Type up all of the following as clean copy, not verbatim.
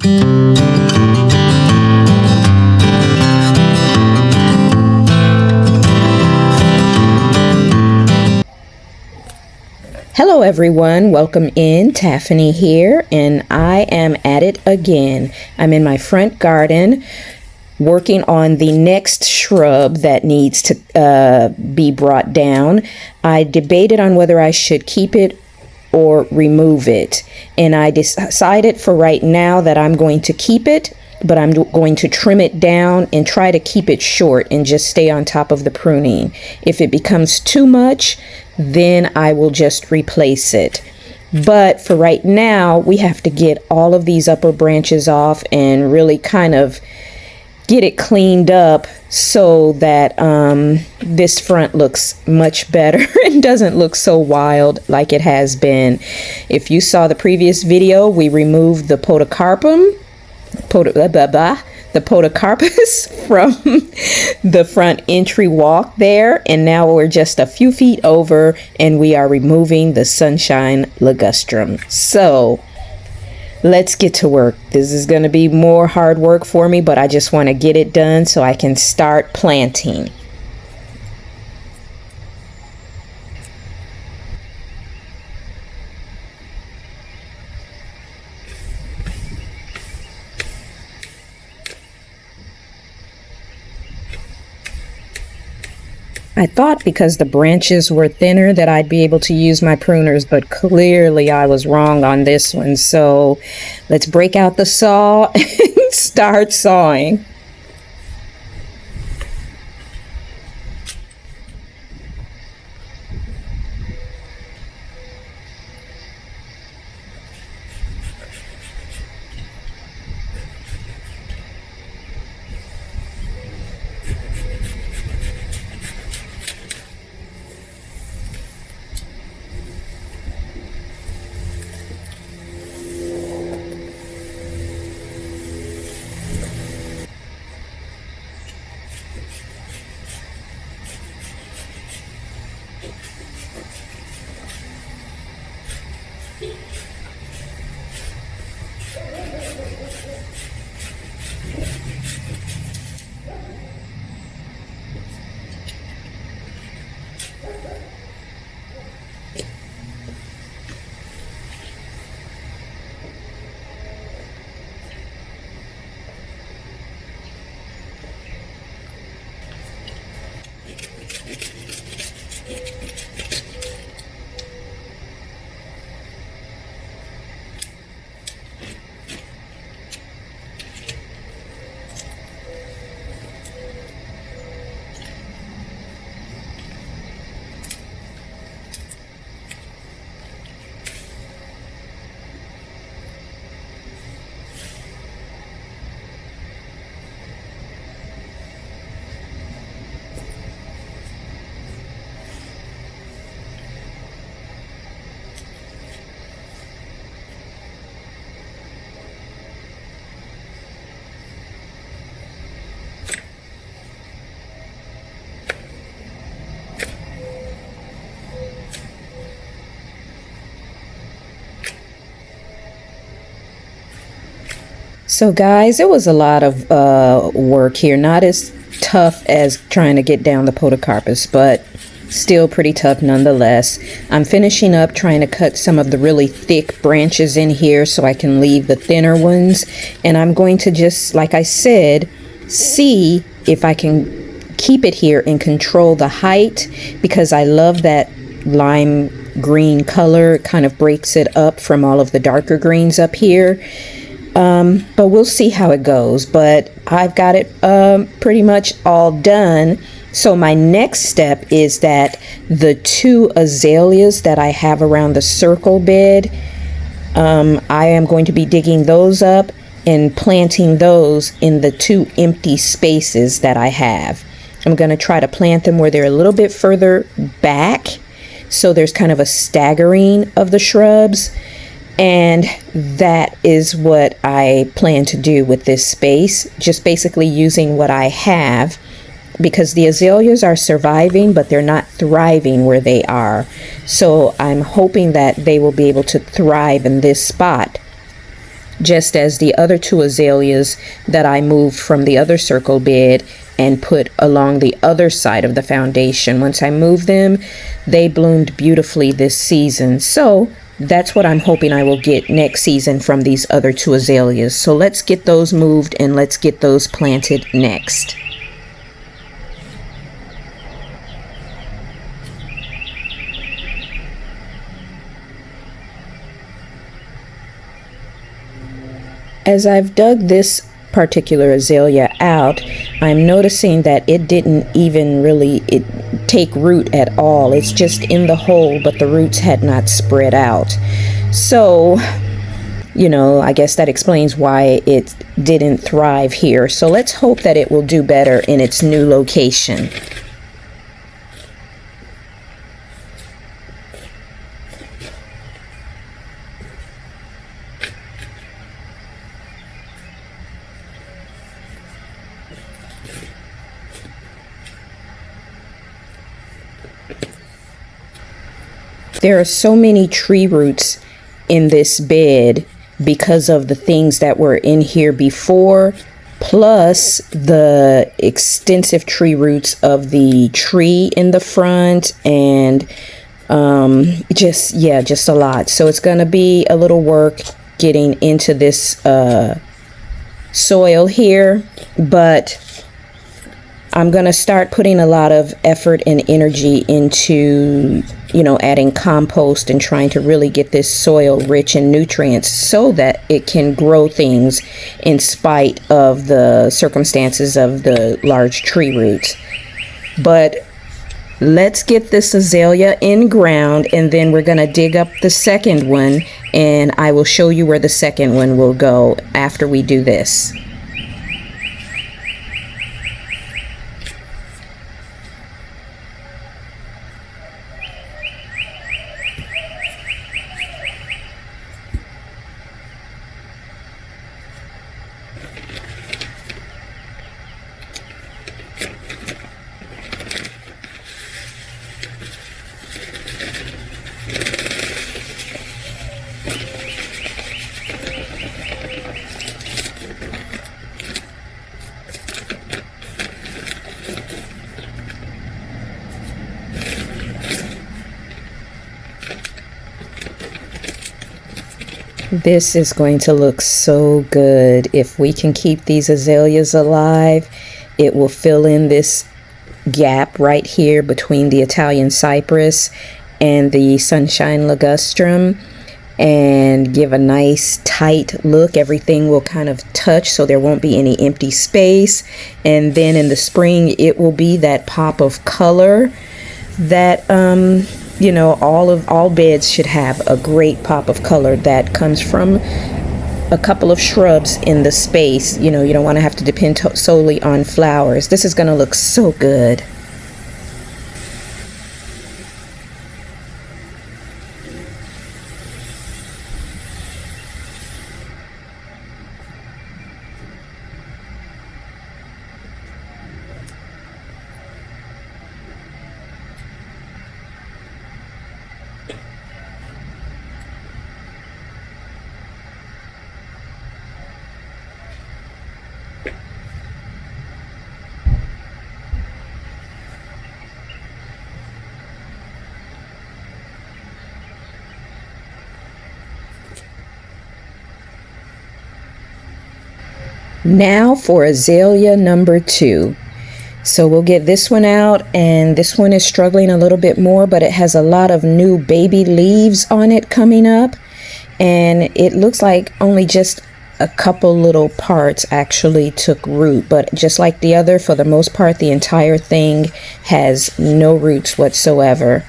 Hello everyone, welcome in. Taffany here, and I am at it again. I'm in my front garden working on the next shrub that needs to be brought down. I debated on whether I should keep it or remove it, and I decided for right now that I'm going to keep it, but I'm going to trim it down and try to keep it short and just stay on top of the pruning. If it becomes too much, then I will just replace it. But for right now, we have to get all of these upper branches off and really kind of get it cleaned up so that this front looks much better and doesn't look so wild like it has been. If you saw the previous video, we removed the podocarpus from the front entry walk there, and now we're just a few feet over and we are removing the sunshine ligustrum. So let's get to work. This is going to be more hard work for me, but I just want to get it done so I can start planting. I thought because the branches were thinner that I'd be able to use my pruners, but clearly I was wrong on this one. So let's break out the saw and start sawing. So guys, it was a lot of work here, not as tough as trying to get down the podocarpus, but still pretty tough nonetheless. I'm finishing up trying to cut some of the really thick branches in here so I can leave the thinner ones, and I'm going to just, like I said, see if I can keep it here and control the height, because I love that lime green color. It kind of breaks it up from all of the darker greens up here. But we'll see how it goes. But I've got it pretty much all done. So my next step is that the 2 azaleas that I have around the circle bed, I am going to be digging those up and planting those in the 2 empty spaces that I have. I'm going to try to plant them where they're a little bit further back, so there's kind of a staggering of the shrubs. And that is what I plan to do with this space, just basically using what I have, because the azaleas are surviving, but they're not thriving where they are. So I'm hoping that they will be able to thrive in this spot. just as the other two azaleas that I moved from the other circle bed and put along the other side of the foundation. Once I moved them, they bloomed beautifully this season. So that's what I'm hoping I will get next season from these other two azaleas. So let's get those moved and let's get those planted next. As I've dug this particular azalea out, I'm noticing that it didn't even really take root at all. It's just in the hole, but the roots had not spread out. So, I guess that explains why it didn't thrive here. So let's hope that it will do better in its new location. There are so many tree roots in this bed because of the things that were in here before, plus the extensive tree roots of the tree in the front, and just a lot. So it's going to be a little work getting into this soil here, but I'm going to start putting a lot of effort and energy into, adding compost and trying to really get this soil rich in nutrients so that it can grow things in spite of the circumstances of the large tree roots. But let's get this azalea in ground, and then we're going to dig up the second one, and I will show you where the second one will go after we do this. This is going to look so good. If we can keep these azaleas alive, it will fill in this gap right here between the Italian cypress and the sunshine ligustrum and give a nice tight look. Everything will kind of touch, so there won't be any empty space. And then in the spring, it will be that pop of color that all beds should have a great pop of color that comes from a couple of shrubs in the space. You don't want to have to depend solely on flowers. This is going to look so good. Now for azalea number 2. So we'll get this one out, and this one is struggling a little bit more, but it has a lot of new baby leaves on it coming up, and it looks like only just a couple little parts actually took root. But just like the other, for the most part, the entire thing has no roots whatsoever.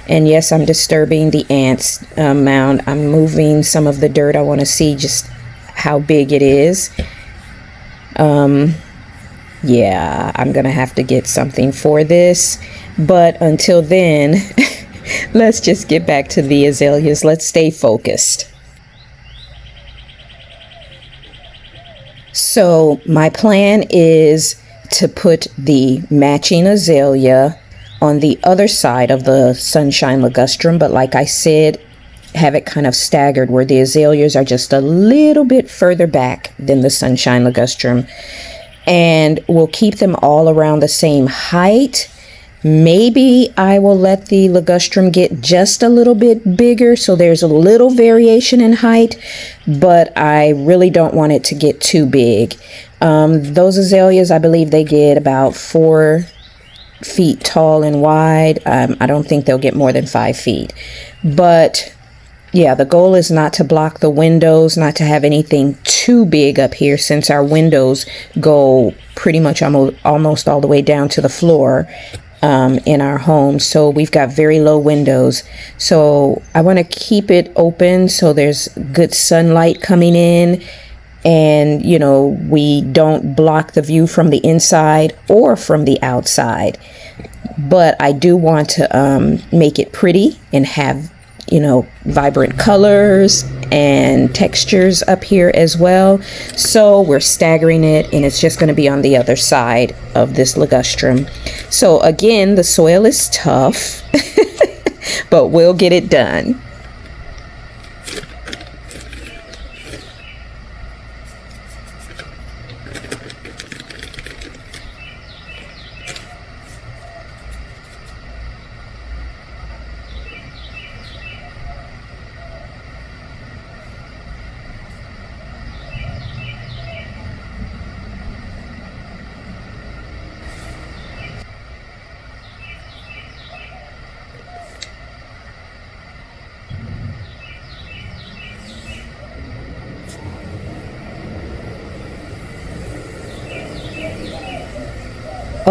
And yes, I'm disturbing the ants mound. I'm moving some of the dirt. I want to see just how big it is. Yeah, I'm gonna have to get something for this, but until then, let's just get back to the azaleas. Let's stay focused. So my plan is to put the matching azalea on the other side of the sunshine ligustrum, but like I said, have it kind of staggered where the azaleas are just a little bit further back than the sunshine ligustrum. And we'll keep them all around the same height. Maybe I will let the ligustrum get just a little bit bigger so there's a little variation in height, but I really don't want it to get too big. Those azaleas, I believe they get about 4 feet tall and wide. I don't think they'll get more than 5 feet. But yeah, the goal is not to block the windows, not to have anything too big up here, since our windows go pretty much almost all the way down to the floor in our home. So we've got very low windows. So I want to keep it open so there's good sunlight coming in, and you know, we don't block the view from the inside or from the outside. But I do want to make it pretty and have, you know, vibrant colors and textures up here as well. So we're staggering it, and it's just going to be on the other side of this ligustrum. So again, the soil is tough, but we'll get it done.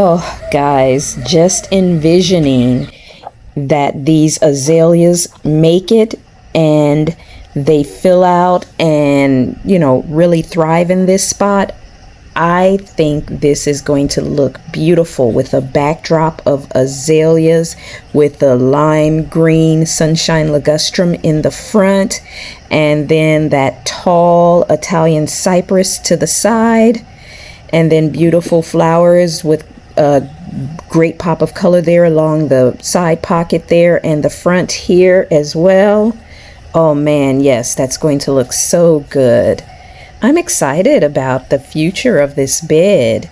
Oh, guys, just envisioning that these azaleas make it and they fill out and, you know, really thrive in this spot. I think this is going to look beautiful with a backdrop of azaleas with the lime green sunshine ligustrum in the front, and then that tall Italian cypress to the side, and then beautiful flowers with a great pop of color there along the side pocket there and the front here as well. Oh man, yes, that's going to look so good. I'm excited about the future of this bed.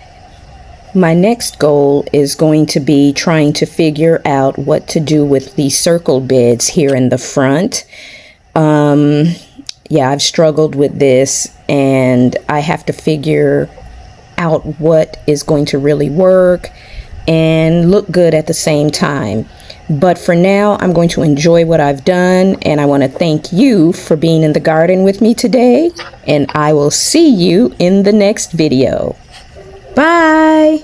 My next goal is going to be trying to figure out what to do with the circle beds here in the front. Yeah, I've struggled with this, and I have to figure out what is going to really work and look good at the same time. But for now, I'm going to enjoy what I've done, and I want to thank you for being in the garden with me today, and I will see you in the next video. Bye!